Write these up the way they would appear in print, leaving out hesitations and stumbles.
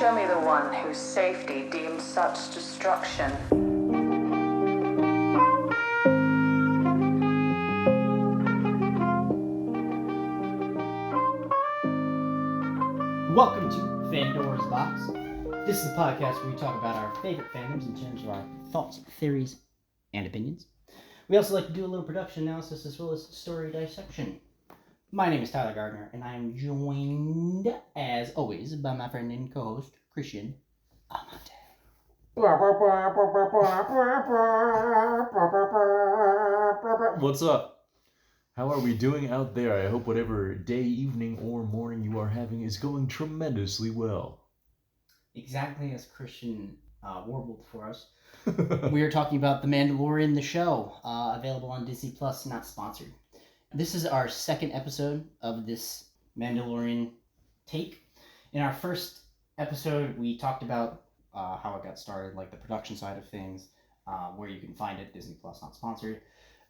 Show me the one whose safety deems such destruction. Welcome to Fandora's Box. This is the podcast where we talk about our favorite fandoms in terms of our thoughts, theories, and opinions. We also like to do a little production analysis as well as story dissection. My name is Tyler Gardner, and I am joined, as always, by my friend and co-host, Christian Amante. What's up? How are we doing out there? I hope whatever day, evening, or morning you are having is going tremendously well. Exactly as Christian warbled for us. We are talking about The Mandalorian, the show, available on Disney Plus, not sponsored. This is our second episode of this Mandalorian take. In our first episode, we talked about how it got started, like the production side of things, where you can find it, Disney Plus, not sponsored.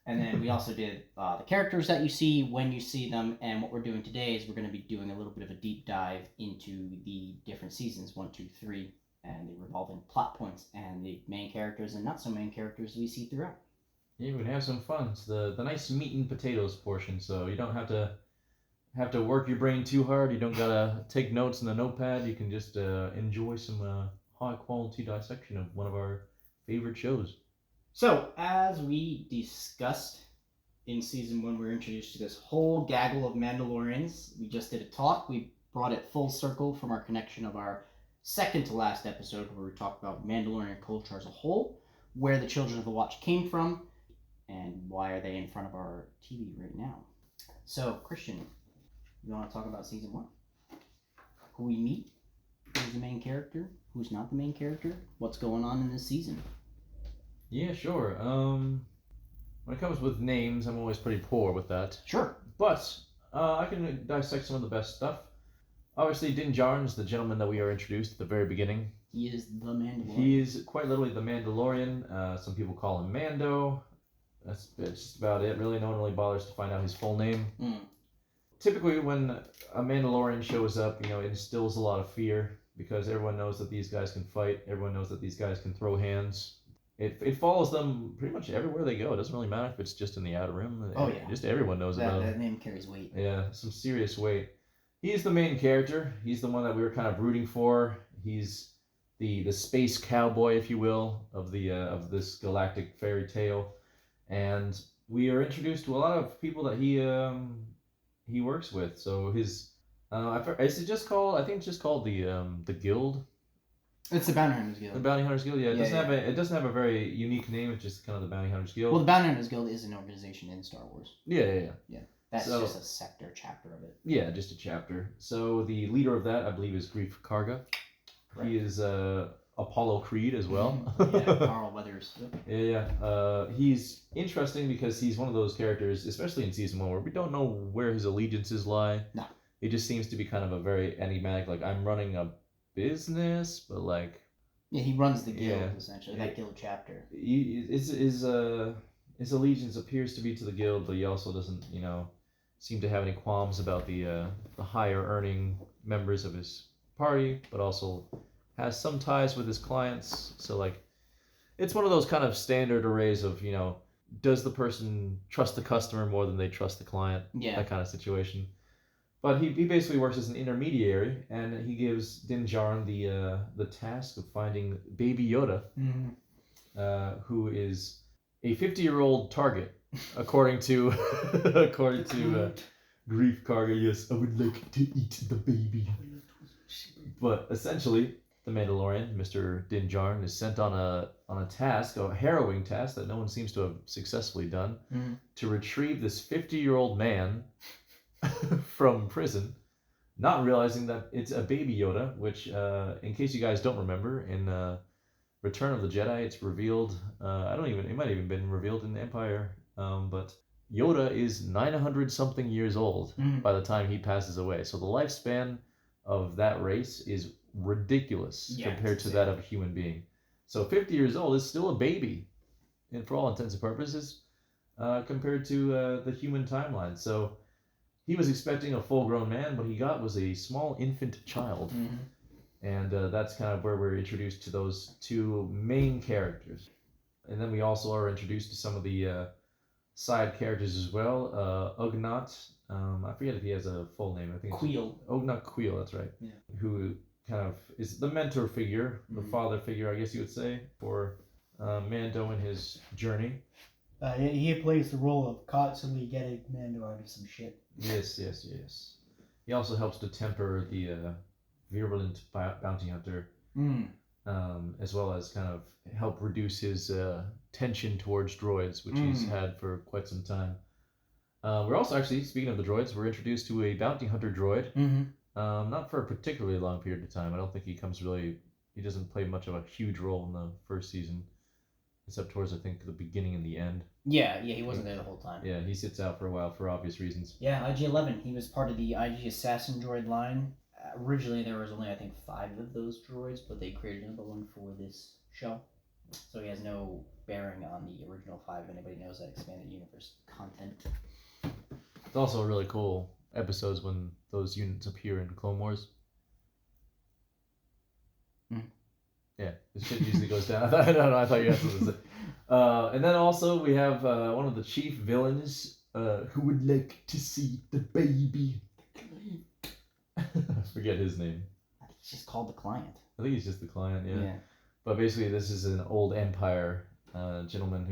And then we also did the characters that you see when you see them. And what we're doing today is we're going to be doing a little bit of a deep dive into the different seasons, 1, 2, 3, and the revolving plot points and the main characters and not so main characters we see throughout. Yeah, we can have some fun. It's the nice meat and potatoes portion, so you don't have to work your brain too hard. You don't gotta take notes in a notepad. You can just enjoy some high quality dissection of one of our favorite shows. So, as we discussed in season 1, we were introduced to this whole gaggle of Mandalorians. We just did a talk. We brought it full circle from our connection of our second to last episode where we talked about Mandalorian culture as a whole, where the Children of the Watch came from, and why are they in front of our TV right now. So, Christian, you want to talk about season 1? Who we meet, who's the main character, who's not the main character, what's going on in this season? Yeah, sure. When it comes with names, I'm always pretty poor with that. Sure. But I can dissect some of the best stuff. Obviously, Din Djarin is the gentleman that we are introduced at the very beginning. He is the Mandalorian. He is quite literally the Mandalorian. Some people call him Mando. That's just about it. Really, no one really bothers to find out his full name. Typically, when a Mandalorian shows up, it instills a lot of fear because everyone knows that these guys can fight. Everyone knows that these guys can throw hands. It follows them pretty much everywhere they go. It doesn't really matter if it's just in the Outer Rim. Oh, yeah. Just everyone knows about him. That name carries weight. Yeah, some serious weight. He's the main character. He's the one that we were kind of rooting for. He's the space cowboy, if you will, of this galactic fairy tale. And we are introduced to a lot of people that he works with. So his is it just called? I think it's just called the Guild. It's the Bounty Hunters Guild. The Bounty Hunters Guild. Yeah, it doesn't have a very unique name. It's just kind of the Bounty Hunters Guild. Well, the Bounty Hunters Guild is an organization in Star Wars. Yeah. That's just a sector, chapter of it. Yeah, just a chapter. So the leader of that, I believe, is Greef Karga. Correct. He is Apollo Creed as well. Yeah, Carl Weathers. Yeah. He's interesting because he's one of those characters, especially in season 1, where we don't know where his allegiances lie. No. He just seems to be kind of a very enigmatic, like, I'm running a business, but like... Yeah, he runs the guild, essentially, that guild chapter. His allegiance appears to be to the guild, but he also doesn't, seem to have any qualms about the higher earning members of his party, but also has some ties with his clients. So like, it's one of those kind of standard arrays of, does the person trust the customer more than they trust the client? Yeah. That kind of situation. But he basically works as an intermediary, and he gives Din Djarin the task of finding Baby Yoda, who is a 50-year-old target, according to Greef Karga. Yes, I would like to eat the baby. But essentially, the Mandalorian, Mr. Din Djarin, is sent on a task, a harrowing task that no one seems to have successfully done, to retrieve this 50-year-old man from prison, not realizing that it's a Baby Yoda, which, in case you guys don't remember, in Return of the Jedi, it's revealed, it might even been revealed in Empire, but Yoda is 900-something years old by the time he passes away. So the lifespan of that race is ridiculous compared to that of a human being. So 50 years old is still a baby, and for all intents and purposes, compared to the human timeline. So he was expecting a full-grown man, but he got was a small infant child. And that's kind of where we're introduced to those two main characters. And then we also are introduced to some of the side characters as well. Ugnaught, I forget if he has a full name. I think it's Queel. Ugnaught Queel, that's right. Yeah. Who kind of is the mentor figure, the father figure, I guess you would say, for Mando in his journey. He plays the role of constantly getting Mando out of some shit. Yes. He also helps to temper the virulent bounty hunter, as well as kind of help reduce his tension towards droids, which he's had for quite some time. We're also actually, speaking of the droids, we're introduced to a bounty hunter droid. Not for a particularly long period of time. I don't think he doesn't play much of a huge role in the first season, except towards, I think, the beginning and the end. Yeah, he wasn't there the whole time. Yeah, he sits out for a while for obvious reasons. Yeah, IG-11. He was part of the IG Assassin droid line. Originally, there was only, I think, 5 of those droids, but they created another one for this show. So he has no bearing on the original 5, if anybody knows that expanded universe content. It's also really cool episodes when those units appear in Clone Wars. Yeah, this shit usually goes down. I thought you had something to say. And then also we have one of the chief villains who would like to see the baby. I forget his name. I think he's just called the client. I think he's just the client, yeah. But basically this is an old Empire gentleman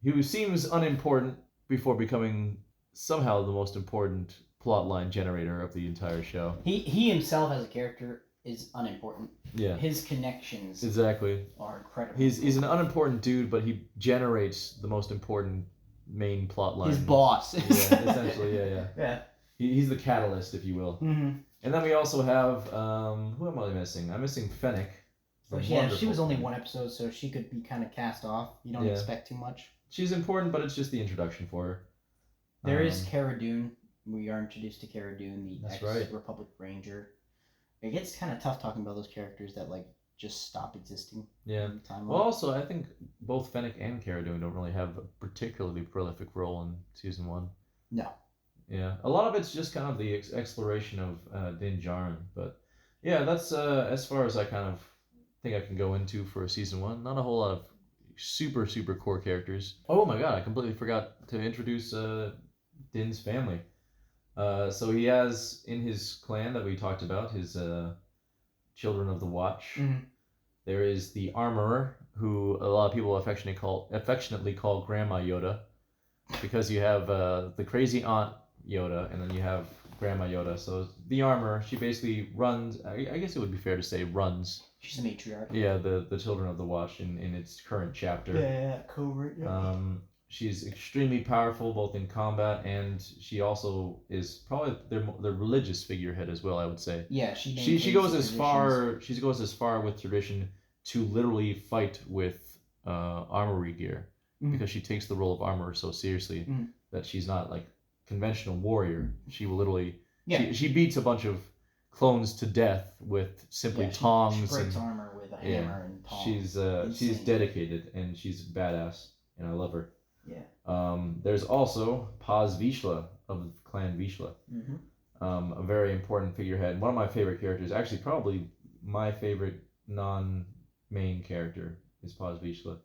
who seems unimportant before becoming somehow the most important plotline generator of the entire show. He himself as a character is unimportant. Yeah. His connections are incredible. He's an unimportant dude, but he generates the most important main plot line. His boss. Yeah, essentially, yeah. Yeah. He's the catalyst, if you will. And then we also have, who am I missing? I'm missing Fennec. Yeah, she was only one episode, so she could be kind of cast off. You don't expect too much. She's important, but it's just the introduction for her. There is Cara Dune. We are introduced to Cara Dune, the ex-Republic Ranger. It gets kind of tough talking about those characters that just stop existing. Yeah. In the timeline. Well, also I think both Fennec and Cara Dune don't really have a particularly prolific role in season 1. No. Yeah, a lot of it's just kind of the exploration of Din Djarin, but yeah, that's as far as I kind of think I can go into for season 1. Not a whole lot of super core characters. Oh my god, I completely forgot to introduce Din's family. So he has in his clan that we talked about his Children of the Watch. There is the Armorer, who a lot of people affectionately call Grandma Yoda, because you have the crazy aunt Yoda, and then you have Grandma Yoda. So the Armorer, she basically runs. I guess it would be fair to say runs. She's a matriarch. Yeah, the Children of the Watch in its current chapter. Yeah, covert. Yeah. She's extremely powerful both in combat, and she also is probably the religious figurehead as well, I would say. Yeah, she goes as far with tradition to literally fight with armory gear, because she takes the role of armorer so seriously that she's not like conventional warrior. She will literally she beats a bunch of clones to death with simply tongs. She breaks armor with a hammer and tongs. She's dedicated and she's badass, and I love her. Yeah. There's also Paz Vizsla of Clan Vizsla. A very important figurehead. One of my favorite characters, actually probably my favorite non-main character, is Paz Vizsla.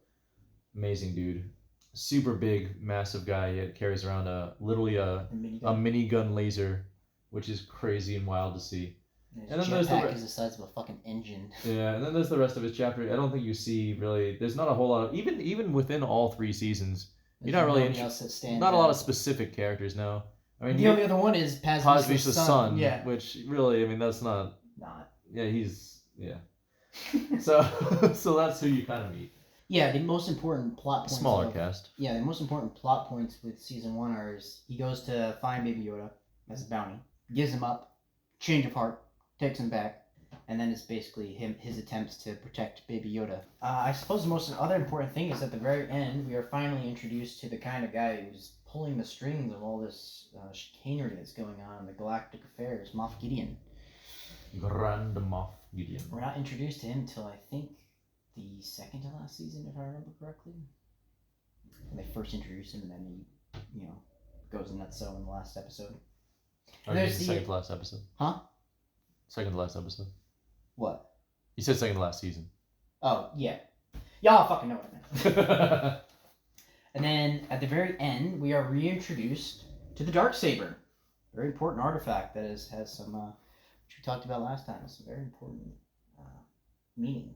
Amazing dude. Super big, massive guy. He carries around literally a minigun laser, which is crazy and wild to see. And then there's is the size of a fucking engine. Yeah, and then there's the rest of his chapter. I don't think you see really. There's not a whole lot of even within all 3 seasons. You're not really not a lot of specific characters now. I mean, the only other one is Paz Vizsla's son. Yeah. Which really, I mean, that's not. Yeah, he's So that's who you kind of meet. Yeah, the most important plot points. Smaller cast. Yeah, the most important plot points with season 1 are he goes to find Baby Yoda as a bounty, gives him up, change of heart, takes him back, and then it's basically his attempts to protect Baby Yoda. I suppose the most other important thing is at the very end we are finally introduced to the kind of guy who's pulling the strings of all this chicanery that's going on in the galactic affairs, Moff Gideon. Grand Moff Gideon. We're not introduced to him till I think the second to last season, if I remember correctly. When they first introduced him, and then he, goes nutso in the last episode. Or the second to last episode. Huh? Second to last episode. What? You said second to last season. Oh, yeah. Y'all fucking know what I meant. And then at the very end, we are reintroduced to the Darksaber. Very important artifact that has some, which we talked about last time, some very important meaning.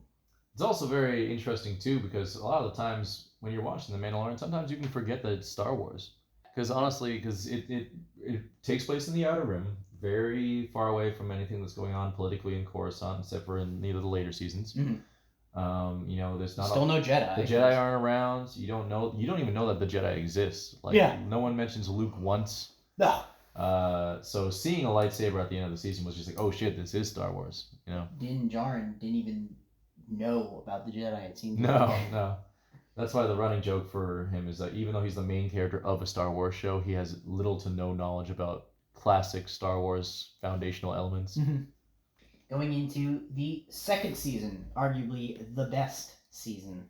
It's also very interesting too because a lot of the times when you're watching The Mandalorian, sometimes you can forget that it's Star Wars. Because honestly, it takes place in the Outer Rim, very far away from anything that's going on politically in Coruscant, except for in the later seasons. Mm-hmm. There's not Still no Jedi. The Jedi aren't around. You don't even know that the Jedi exists. No one mentions Luke once. No. So seeing a lightsaber at the end of the season was just like, oh shit, this is Star Wars. Din Djarin didn't even know about the Jedi. It seems. No. That's why the running joke for him is that even though he's the main character of a Star Wars show, he has little to no knowledge about classic Star Wars foundational elements. Mm-hmm. Going into the second season, arguably the best season.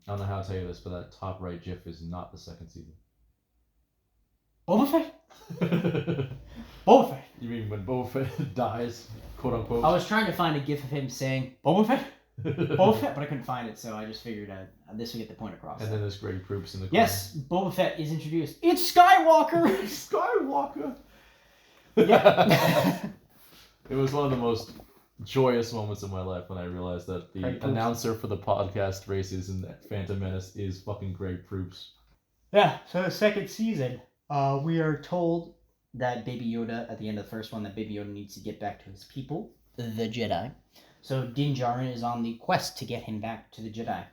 I don't know how to tell you this, but that top right GIF is not the second season. Boba Fett? Boba Fett. You mean when Boba Fett dies, quote unquote? I was trying to find a GIF of him saying Boba Fett, Boba Fett, but I couldn't find it, so I just figured this would get the point across. And then there's Greg Proops in the corner. Yes, Boba Fett is introduced. It's Skywalker. Skywalker. Yeah. It was one of the most joyous moments of my life when I realized that the announcer for the podcast races in Phantom Menace is fucking Greg Proops. Yeah, so the second season, we are told that Baby Yoda, at the end of the first one, that Baby Yoda needs to get back to his people, the Jedi. So Din Djarin is on the quest to get him back to the Jedi.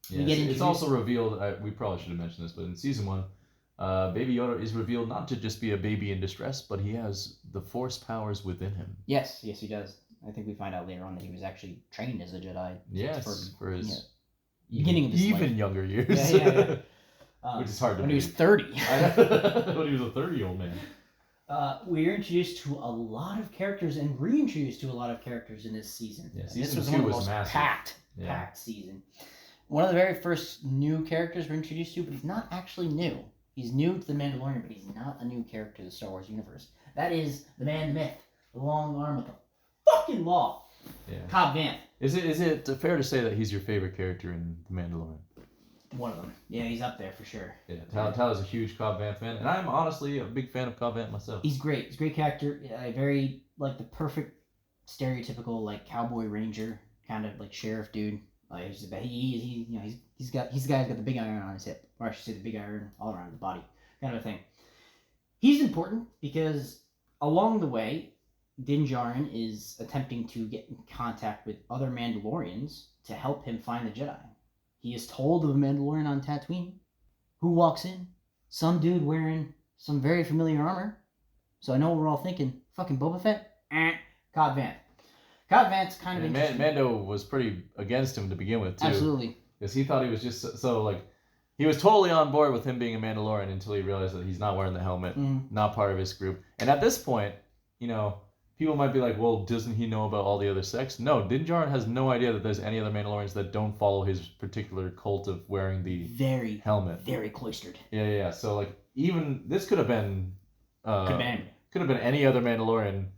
Yes, it's also revealed, we probably should have mentioned this, but in season 1, Baby Yoda is revealed not to just be a baby in distress, but he has the Force powers within him. Yes, he does. I think we find out later on that he was actually trained as a Jedi. Yes, for his beginning of his even life. Younger years. Yeah. Which is hard to when believe. He was 30. When he was a 30-year-old man. We're introduced to a lot of characters and reintroduced to a lot of characters in this season. Yeah, this was season 2 one of the was most massive. packed season. One of the very first new characters we're introduced to, but he's not actually new. He's new to The Mandalorian, but he's not a new character to the Star Wars universe. That is the man, the myth, the long arm with the fucking law. Yeah. Cobb Vanth. Is it fair to say that he's your favorite character in The Mandalorian? One of them. Yeah, he's up there for sure. Yeah, Tyler's a huge Cobb Vanth fan, and I'm honestly a big fan of Cobb Vanth myself. He's great. He's a great character. Very, the perfect stereotypical, cowboy ranger, kind of, sheriff dude. He's the guy's got the big iron on his hip, or I should say the big iron all around his body, kind of a thing. He's important because along the way, Din Djarin is attempting to get in contact with other Mandalorians to help him find the Jedi. He is told of a Mandalorian on Tatooine. Who walks in? Some dude wearing some very familiar armor. So I know what we're all thinking. Fucking Boba Fett? Cobb Vanth. Cobb Vanth's kind of interesting. Mando was pretty against him to begin with, too. Absolutely. Because he thought he was just he was totally on board with him being a Mandalorian until he realized that he's not wearing the helmet, not part of his group. And at this point, people might be like, well, doesn't he know about all the other sects? No, Din Djarin has no idea that there's any other Mandalorians that don't follow his particular cult of wearing the helmet. Very cloistered. Yeah. So, even this could have been... could have been any other Mandalorian.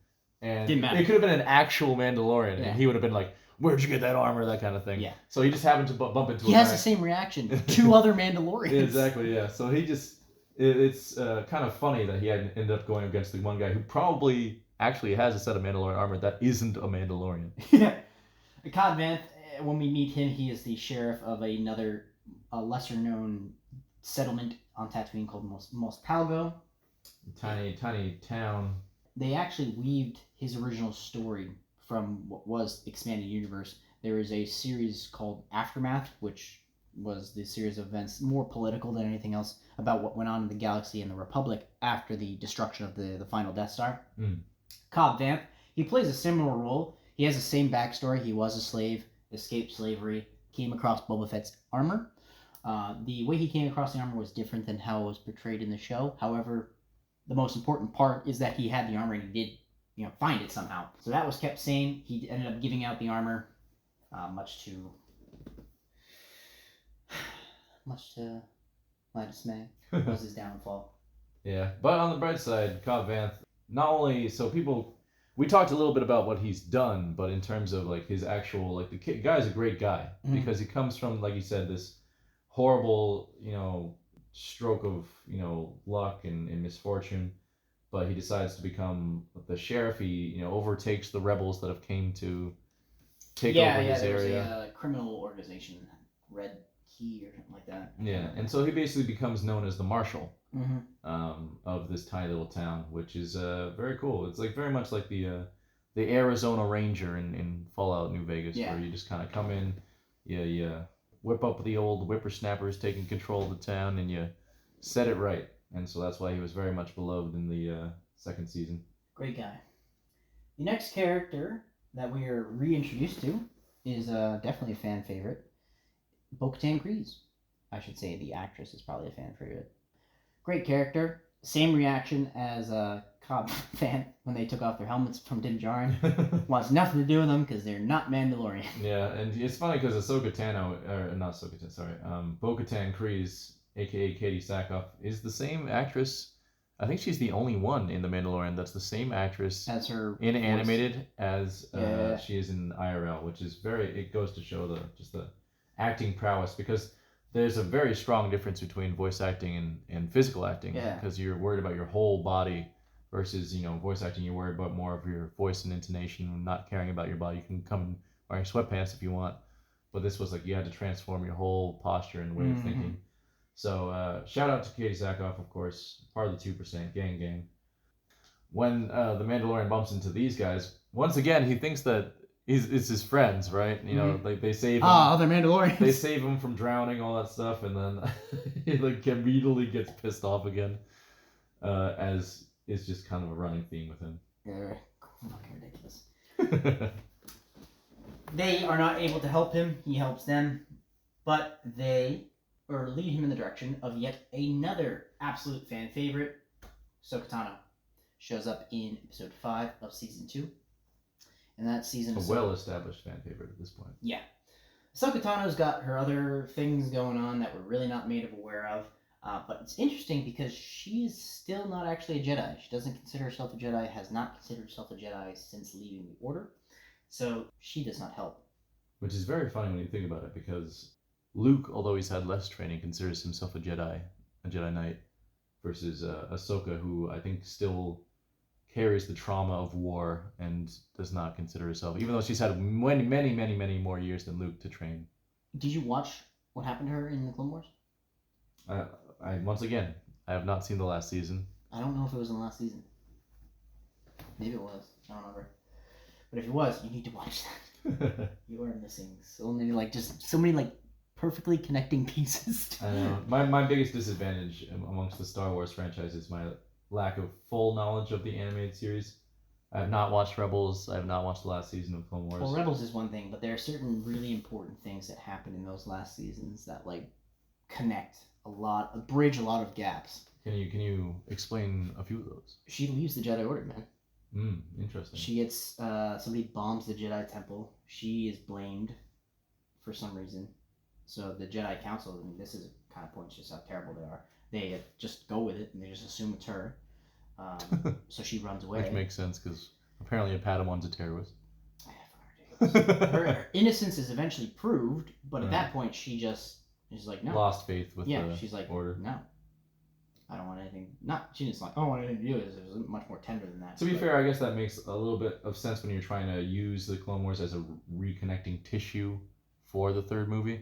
And didn't matter. It could have been an actual Mandalorian, and he would have been like, where'd you get that armor, that kind of thing. Yeah. So he just happened to bump into He has the same reaction to other Mandalorians. Exactly, yeah. So he just... It's kind of funny that he ended up going against the one guy who probably actually has a set of Mandalorian armor that isn't a Mandalorian. Yeah. Cobb Vanth, when we meet him, he is the sheriff of another lesser-known settlement on Tatooine called Mos Palgo. Tiny town. They actually weaved his original story from what was Expanded Universe. There is a series called Aftermath, which was the series of events, more political than anything else, about what went on in the galaxy and the Republic after the destruction of the final Death Star. Cobb Vanth, he plays a similar role. He has the same backstory. He was a slave, escaped slavery, came across Boba Fett's armor. The way he came across the armor was different than how it was portrayed in the show. However, the most important part is that he had the armor and he did, find it somehow. So that was kept same. He ended up giving out the armor, much to my dismay. Was his downfall. Yeah, but on the bright side, Cobb Vanth, not only... So people we talked a little bit about what he's done, but in terms of like his actual, like the guy's a great guy because he comes from, like you said, this horrible, stroke of, luck and misfortune, but he decides to become the sheriff. He, overtakes the rebels that have came to take over his area. Yeah, a criminal organization, Red Key or something like that. Yeah, and so he basically becomes known as the marshal Mm-hmm. of this tiny little town, which is very cool. It's like very much like the Arizona Ranger in Fallout New Vegas, where you just kind of come in, you whip up the old whippersnappers taking control of the town, and you set it right. And so that's why he was very much beloved in the second season. Great guy. The next character that we are reintroduced to is definitely a fan favorite, Bo-Katan Kryze. I should say the actress is probably a fan favorite. Great character. Same reaction as a Cobb fan when they took off their helmets from Din Djarin. Wants nothing to do with them because they're not Mandalorian. Yeah, and it's funny because Ahsoka Tano, or not Ahsoka Tano, sorry, Bo-Katan Kryze, aka Katie Sackhoff, is the same actress. I think she's the only one in The Mandalorian that's the same actress as her in voice. Animated as she is in IRL, which is it goes to show the acting prowess, because there's a very strong difference between voice acting and physical acting, because you're worried about your whole body versus, voice acting, you're worried about more of your voice and intonation and not caring about your body. You can come wearing sweatpants if you want, but this was like you had to transform your whole posture and way of thinking. So shout out to Katie Sackhoff, of course, part of the 2%, gang. When the Mandalorian bumps into these guys, once again, he thinks that it's his friends, right? Like they save him. Other Mandalorians. They save him from drowning, all that stuff, and then he like immediately gets pissed off again, as is just kind of a running theme with him. They're fucking ridiculous. They are not able to help him. He helps them, but they lead him in the direction of yet another absolute fan favorite, Ahsoka Tano. Shows up in episode 5 of season 2. And that season is a well-established fan favorite at this point. Yeah. Ahsoka Tano's got her other things going on that we're really not made aware of. But it's interesting because she's still not actually a Jedi. She doesn't consider herself a Jedi, has not considered herself a Jedi since leaving the Order. So she does not help. Which is very funny when you think about it, because Luke, although he's had less training, considers himself a Jedi Knight, versus Ahsoka, who I think still carries the trauma of war and does not consider herself, even though she's had many more years than Luke to train. Did you watch what happened to her in the Clone Wars? I once again, I have not seen the last season. I don't know if it was in the last season. Maybe it was. I don't remember. But if it was, you need to watch that. You are missing so many perfectly connecting pieces. I know. My biggest disadvantage amongst the Star Wars franchise is my lack of full knowledge of the animated series. I have not watched Rebels. I have not watched the last season of Clone Wars. Well, Rebels is one thing, but there are certain really important things that happen in those last seasons that bridge a lot of gaps. Can you explain a few of those? She leaves the Jedi Order, man. Interesting. She gets somebody bombs the Jedi Temple. She is blamed for some reason. So the Jedi Council, and this is kind of points just how terrible they are. They just go with it and they just assume it's her. So she runs away. Which makes sense because apparently a Padawan's a terrorist. Her innocence is eventually proved, but at that point she just is like, no. Lost faith with the she's like, Order. No. I don't want anything. She didn't like, I don't want anything to do with it. It was much more tender than that. To be fair, I guess that makes a little bit of sense when you're trying to use the Clone Wars as a reconnecting tissue for the third movie.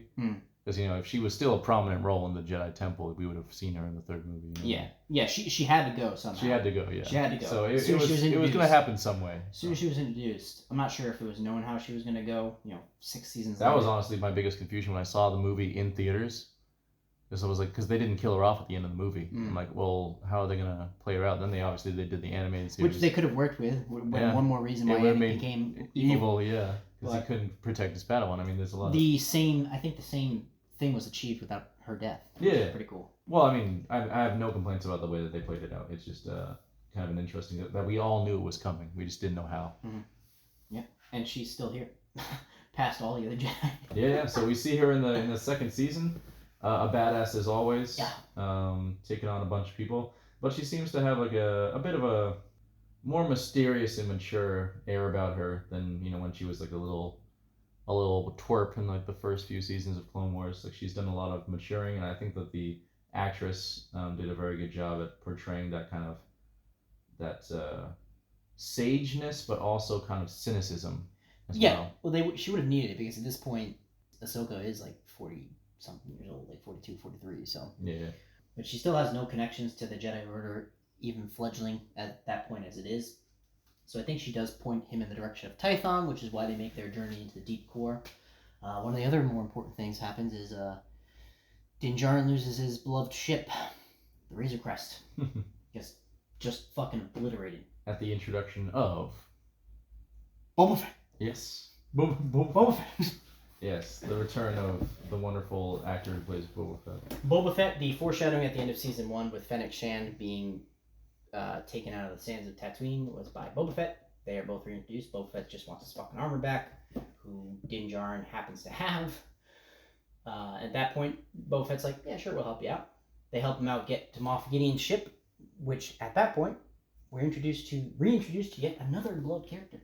Because, if she was still a prominent role in the Jedi Temple, we would have seen her in the third movie. Yeah, she had to go somehow. She had to go, yeah. She had to go. So it was going to happen some way. As soon as she was introduced, I'm not sure if it was known how she was going to go, 6 seasons That later. was honestly my biggest confusion when I saw the movie in theaters. Because I was like, because they didn't kill her off at the end of the movie. I'm like, well, how are they going to play her out? Then they did the animated series. Which they could have worked with. One more reason why Anakin became evil. Yeah. Because he couldn't protect his Padawan. I mean, there's a lot I think the same thing was achieved without her death. Yeah. Pretty cool. Well, I mean, I have no complaints about the way that they played it out. It's just kind of an interesting, that we all knew it was coming. We just didn't know how. Mm-hmm. Yeah. And she's still here. Past all the other Jedi. Yeah. So we see her in the second season. A badass as always. Yeah. Taking on a bunch of people. But she seems to have like a bit of more mysterious and mature air about her than when she was like a little twerp in like the first few seasons of Clone Wars. Like she's done a lot of maturing, and I think that the actress did a very good job at portraying that kind of that sageness, but also kind of cynicism as well. Well, she would have needed it because at this point, Ahsoka is like 40 something years old, like 42, 43. So yeah. But she still has no connections to the Jedi Order, even fledgling at that point as it is. So I think she does point him in the direction of Tython, which is why they make their journey into the deep core. One of the other more important things happens is Din Djarin loses his beloved ship, the Razor Crest. just fucking obliterated. At the introduction of Boba Fett. Yes. Boba Fett. Yes, the return of the wonderful actor who plays Boba Fett. Boba Fett, the foreshadowing at the end of season 1 with Fennec Shand being taken out of the sands of Tatooine was by Boba Fett. They are both reintroduced. Boba Fett just wants his fucking armor back, who Din Djarin happens to have. At that point, Boba Fett's like, yeah, sure, we'll help you out. They help him out get to Moff Gideon's ship, which at that point, we're reintroduced to yet another beloved character.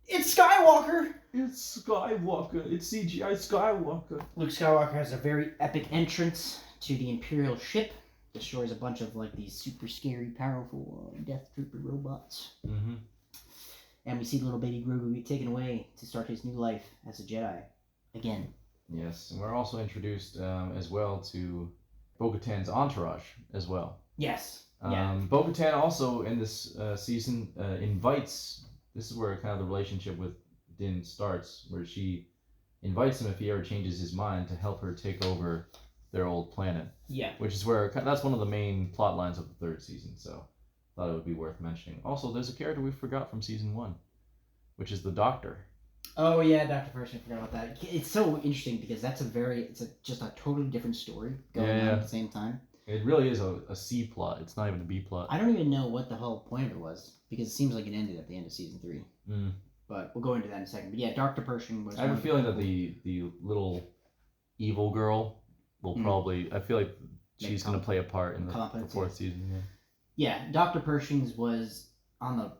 It's Skywalker! It's Skywalker. It's CGI Skywalker. Luke Skywalker has a very epic entrance to the Imperial ship. Destroys a bunch of like these super scary, powerful Death Trooper robots. Mm-hmm. And we see little baby Grogu get taken away to start his new life as a Jedi. Again. Yes, and we're also introduced as well to Bo-Katan's entourage as well. Yes. Bo-Katan also in this season invites. This is where kind of the relationship with Din starts, where she invites him if he ever changes his mind to help her take over their old planet. Yeah. Which is where that's one of the main plot lines of the third season. So thought it would be worth mentioning. Also, there's a character we forgot from season 1, which is the Doctor. Oh yeah, Dr. Pershing, forgot about that. It's so interesting because that's just a totally different story going on at the same time. It really is a C plot. It's not even a B plot. I don't even know what the whole point of it was because it seems like it ended at the end of season 3. Mm. But we'll go into that in a second. But yeah, Dr. Pershing was. I have a feeling that the little evil girl will probably. I feel like she's going to play a part in the fourth season. Yeah, Dr. Pershing's was on the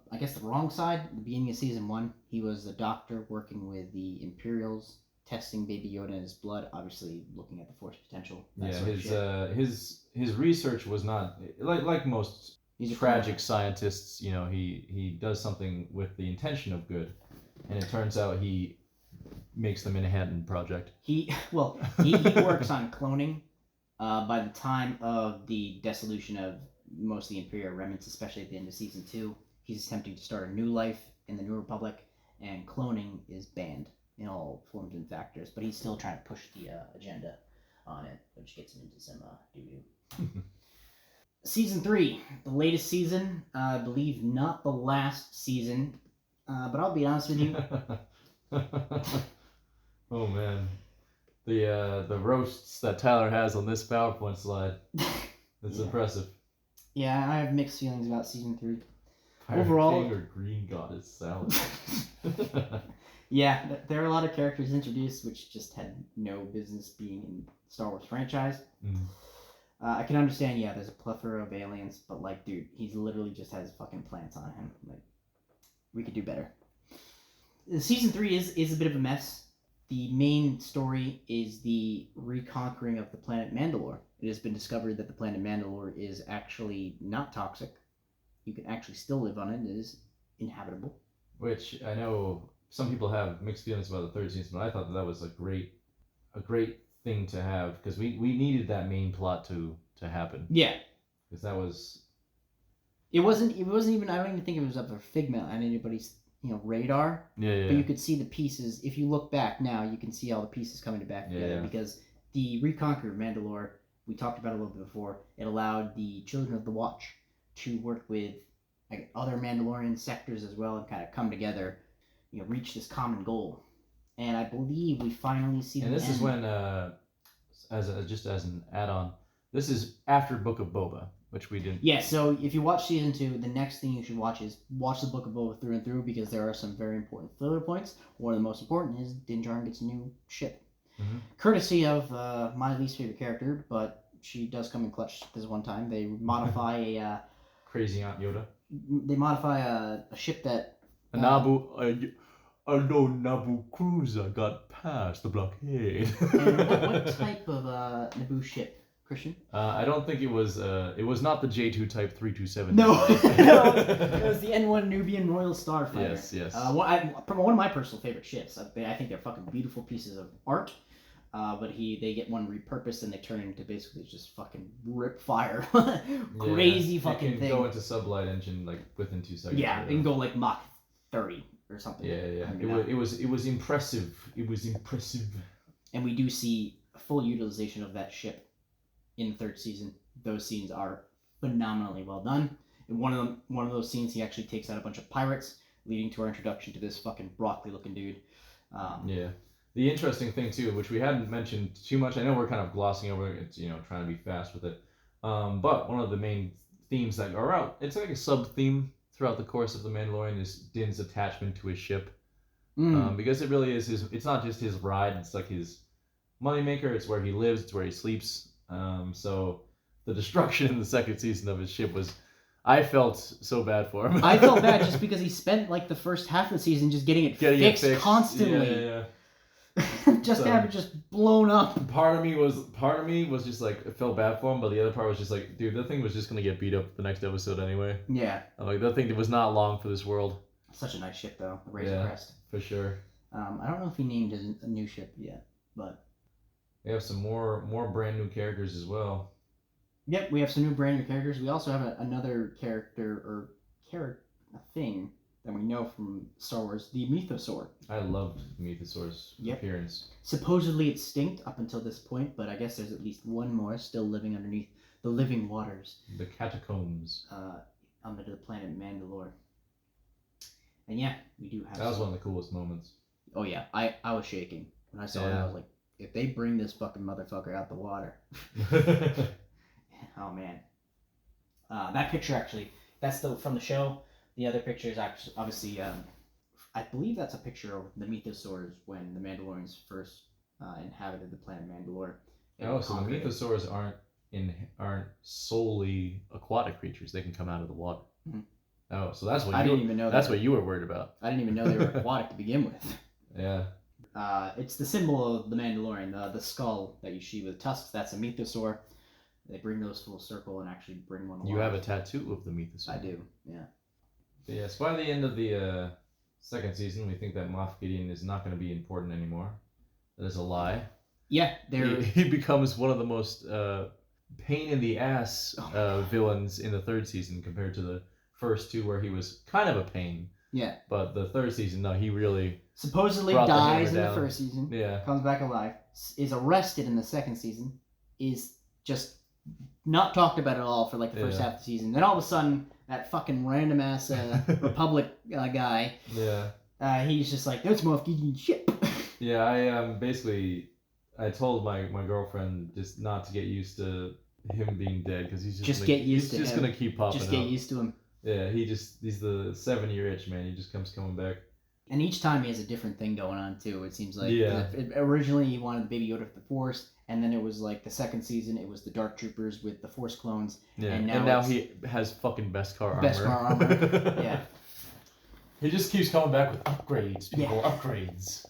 wrong side at the beginning of season 1. He was a doctor working with the Imperials, testing Baby Yoda in his blood, obviously looking at the Force potential. His research was not like most tragic scientists. He does something with the intention of good, and it turns out he makes the Manhattan Project. He works on cloning. By the time of the dissolution of most of the Imperial remnants, especially at the end of season 2, he's attempting to start a new life in the New Republic, and cloning is banned in all forms and factors, but he's still trying to push the agenda on it, which gets him into some doo-doo. Season 3, the latest season, I believe not the last season, but I'll be honest with you. Oh man, the roasts that Tyler has on this PowerPoint slide, it's impressive. Yeah, I have mixed feelings about season 3. Pirate Overall, King or Green Goddess salad. Yeah, there are a lot of characters introduced which just had no business being in Star Wars franchise. I can understand, there's a plethora of aliens, but like, dude, he's literally just has fucking plants on him. Like, we could do better. Season 3 is a bit of a mess. The main story is the reconquering of the planet Mandalore. It has been discovered that the planet Mandalore is actually not toxic. You can actually still live on it. It is inhabitable. Which I know some people have mixed feelings about the third season, but I thought that was a great thing to have, because we needed that main plot to happen. Yeah. Because that was... It wasn't even, I don't even think it was up for figment on anybody's radar. Yeah. But you could see the pieces. If you look back now, you can see all the pieces coming back together. Because the reconquer of Mandalore, we talked about it a little bit before, it allowed the Children of the Watch to work with like other Mandalorian sectors as well and kind of come together, reach this common goal. And I believe we finally see. And this is when, as an add-on, this is after Book of Boba, which we didn't. Yeah. So if you watch season 2, the next thing you should watch is watch the Book of Boba through and through, because there are some very important filler points. One of the most important is Din Djarin gets a new ship, courtesy of my least favorite character, but she does come in clutch this one time. They modify a Crazy Aunt Yoda. they modify a ship that A Naboo Naboo cruiser got past the blockade. and what type of Naboo ship, Christian? I don't think it was not the J2 Type 327. No, it was the N1 Nubian Royal Starfighter. Yes. One of my personal favorite ships. I think they're fucking beautiful pieces of art. But they get one repurposed and they turn into basically just fucking rip fire. Crazy fucking it thing. can go into sublight engine like within 2 seconds. Yeah, it can go like Mach 30 or something. Yeah. I mean, It was impressive. It was impressive. And we do see full utilization of that ship in the 3rd season. Those scenes are phenomenally well done. In one of those scenes, he actually takes out a bunch of pirates, leading to our introduction to this fucking broccoli-looking dude. Yeah. The interesting thing too, which we hadn't mentioned too much, I know we're kind of glossing over it, trying to be fast with it. But one of the main themes that are out, it's like a sub-theme throughout the course of The Mandalorian, is Din's attachment to his ship. Because it really is it's not just his ride, it's like his moneymaker, it's where he lives, it's where he sleeps. So the destruction in the 2nd season of his ship I felt so bad for him. I felt bad just because he spent like the first half of the season just getting it fixed constantly. Yeah. Just to have it just blown up. Part of me was just like, I felt bad for him, but the other part was just like, dude, that thing was just gonna get beat up the next episode anyway. Yeah. Like, that thing was not long for this world. Such a nice ship though, Razor Crest. For sure. I don't know if he named a new ship yet, but we have some more brand new characters as well. Yep, we have some new brand new characters. We also have another thing that we know from Star Wars, the Mythosaur. I loved Mythosaur's appearance. Supposedly extinct up until this point, but I guess there's at least one more still living underneath the living waters. The catacombs. Under the planet Mandalore. And yeah, we do have that was one of the coolest moments. Oh yeah, I was shaking. When I saw it, I was like, if they bring this fucking motherfucker out the water. Oh man. That picture actually, that's from the show. The other picture is actually, obviously, I believe that's a picture of the Mythosaurs when the Mandalorians first inhabited the planet Mandalore. Oh, so the Mythosaurs aren't solely aquatic creatures. They can come out of the water. Mm-hmm. Oh, so that's what I didn't even know. That's what you were worried about. I didn't even know they were aquatic to begin with. Yeah. It's the symbol of the Mandalorian, the skull that you see with tusks. That's a Mythosaur. They bring those full circle and actually bring one alive. You have a tattoo of the Mythosaur. I do, yeah. Yes, by the end of the 2nd season, we think that Moff Gideon is not going to be important anymore. That is a lie. Yeah, he becomes one of the most pain in the ass villains in the 3rd season compared to the first 2, where he was kind of a pain. Yeah. But the 3rd season, no, he really supposedly dies in the 1st season. Yeah. Comes back alive. Is arrested in the 2nd season. Is just not talked about at all for like the first half of the season. Then all of a sudden, that fucking random ass Republic guy. Yeah. He's just like, that's Moff Gideon's ship. Yeah, I told my girlfriend just not to get used to him being dead, because he's just gonna keep popping up. Just get used to him. Yeah, he's the 7-year itch, man. He just keeps coming back. And each time he has a different thing going on too. It seems like. Yeah. Originally he wanted the Baby Yoda with the Force, and then it was like the 2nd season. It was the Dark Troopers with the Force clones. Yeah. And now he has fucking Beskar armor. Beskar armor. Yeah. He just keeps coming back with upgrades, people. Yeah. Upgrades.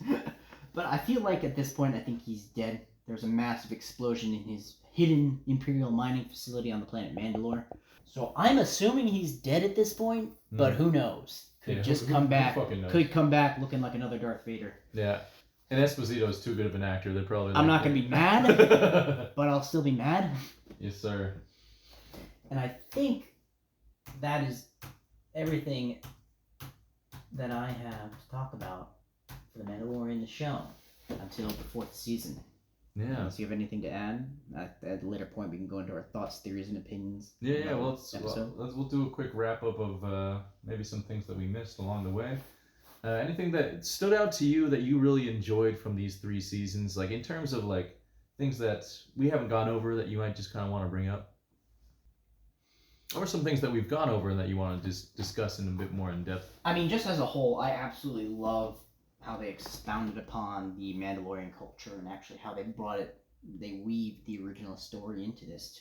But I feel like at this point, I think he's dead. There's a massive explosion in his hidden Imperial mining facility on the planet Mandalore. So I'm assuming he's dead at this point, but who knows? Could just come back. Could come back looking like another Darth Vader. Yeah. And Esposito is too good of an actor. They're probably. I'm not gonna be mad, but I'll still be mad. Yes, sir. And I think that is everything that I have to talk about for the Mandalorian the show until the 4th season. Yeah. Unless you have anything to add, at a later point we can go into our thoughts, theories, and opinions. Yeah. Well, we'll do a quick wrap up of maybe some things that we missed along the way. Anything that stood out to you that you really enjoyed from these 3 seasons, like in terms of like things that we haven't gone over that you might just kind of want to bring up, or some things that we've gone over and that you want to just discuss in a bit more in depth. I mean, just as a whole, I absolutely love how they expounded upon the Mandalorian culture and actually how they weaved the original story into this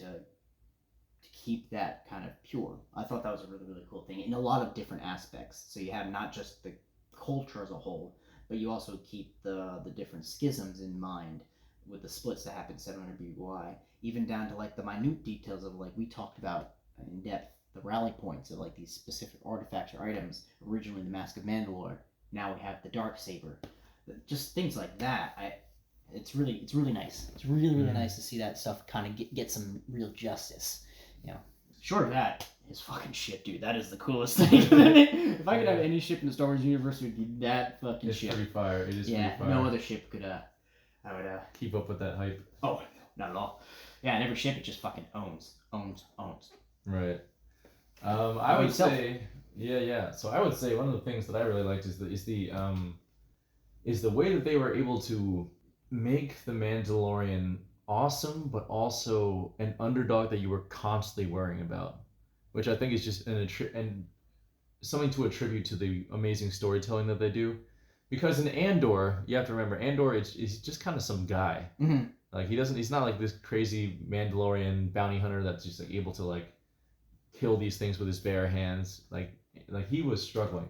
to keep that kind of pure. I thought that was a really, really cool thing in a lot of different aspects. So you have not just the culture as a whole, but you also keep the different schisms in mind with the splits that happen 700 BY, even down to like the minute details of like we talked about in depth, the rally points of like these specific artifacts or items. Originally the Mask of Mandalore, now we have the Darksaber. Just things like that. It's really nice. It's really nice to see that stuff kind of get some real justice. You know, short of that, his fucking ship, dude. That is the coolest thing. If I could have any ship in the Star Wars universe, it would be that fucking ship. It's pretty fire. It is yeah, pretty fire. no other ship could. I would keep up with that hype. Oh, not at all. Yeah, and every ship it just fucking owns. Right. I would say, yeah. So I would say one of the things that I really liked is the way that they were able to make the Mandalorian awesome, but also an underdog that you were constantly worrying about, which I think is just and something to attribute to the amazing storytelling that they do. Because in Andor, you have to remember, Andor is just kind of some guy. Mm-hmm. Like he's not like this crazy Mandalorian bounty hunter that's just like able to like kill these things with his bare hands. Like he was struggling,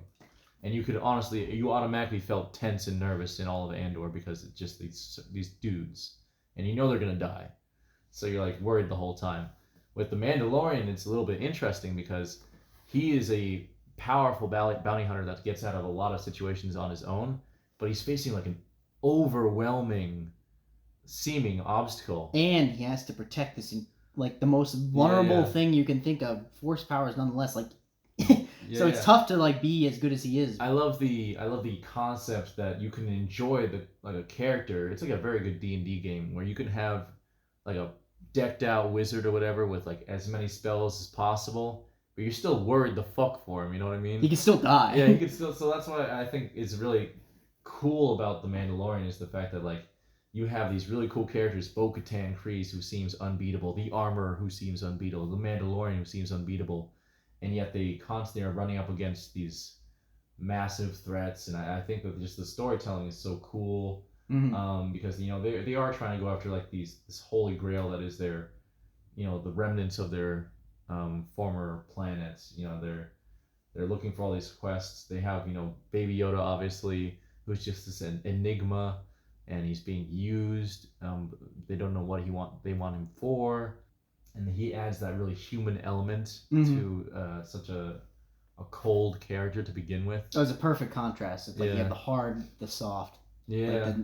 and you automatically felt tense and nervous in all of Andor because it's just these dudes, and you know they're gonna die, so you're like worried the whole time. With the Mandalorian, it's a little bit interesting because he is a powerful bounty hunter that gets out of a lot of situations on his own, but he's facing like an overwhelming seeming obstacle, and he has to protect this like the most vulnerable thing you can think of. Force powers nonetheless, like so it's tough to like be as good as he is. I love the concept that you can enjoy a character. It's like a very good D&D game where you can have like a decked out wizard or whatever with like as many spells as possible, but you're still worried the fuck for him, you know what I mean? He can still die. Yeah, he can still. So that's why I think it's really cool about the Mandalorian is the fact that like you have these really cool characters, Bo-Katan Kryze, who seems unbeatable, the Armorer, who seems unbeatable, the Mandalorian, who seems unbeatable, and yet they constantly are running up against these massive threats. And I think that just the storytelling is so cool, because they are trying to go after like this holy grail that is their, the remnants of their former planets. They're looking for all these quests. They have Baby Yoda, obviously, who's just this enigma. And he's being used. They don't know what they want him for, and he adds that really human element to such a cold character to begin with. It was a perfect contrast. It's like you have the hard, the soft. Yeah. Like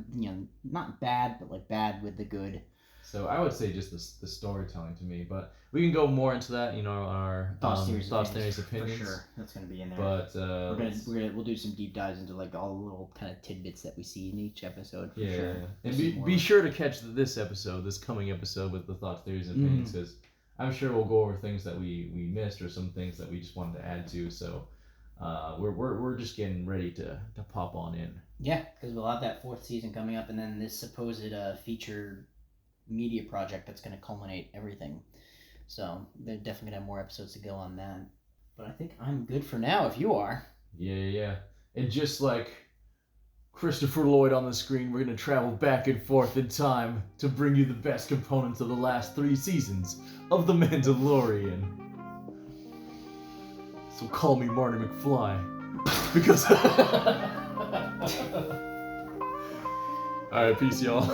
not bad, but like bad with the good. So I would say just the storytelling to me, but we can go more into that, our thoughts, theories, opinions. For sure, that's gonna be in there. But we'll do some deep dives into like all the little kind of tidbits that we see in each episode. For sure. And be sure to catch this coming episode with the thoughts, theories, and opinions, because I'm sure we'll go over things that we missed or some things that we just wanted to add to. So we're just getting ready to pop on in. Yeah, because we'll have that 4th season coming up, and then this supposed featured media project that's going to culminate everything. So they're definitely going to have more episodes to go on that. But I think I'm good for now if you are. Yeah. And just like Christopher Lloyd on the screen, we're going to travel back and forth in time to bring you the best components of the last 3 seasons of The Mandalorian. So call me Marty McFly. Because... Alright, peace y'all.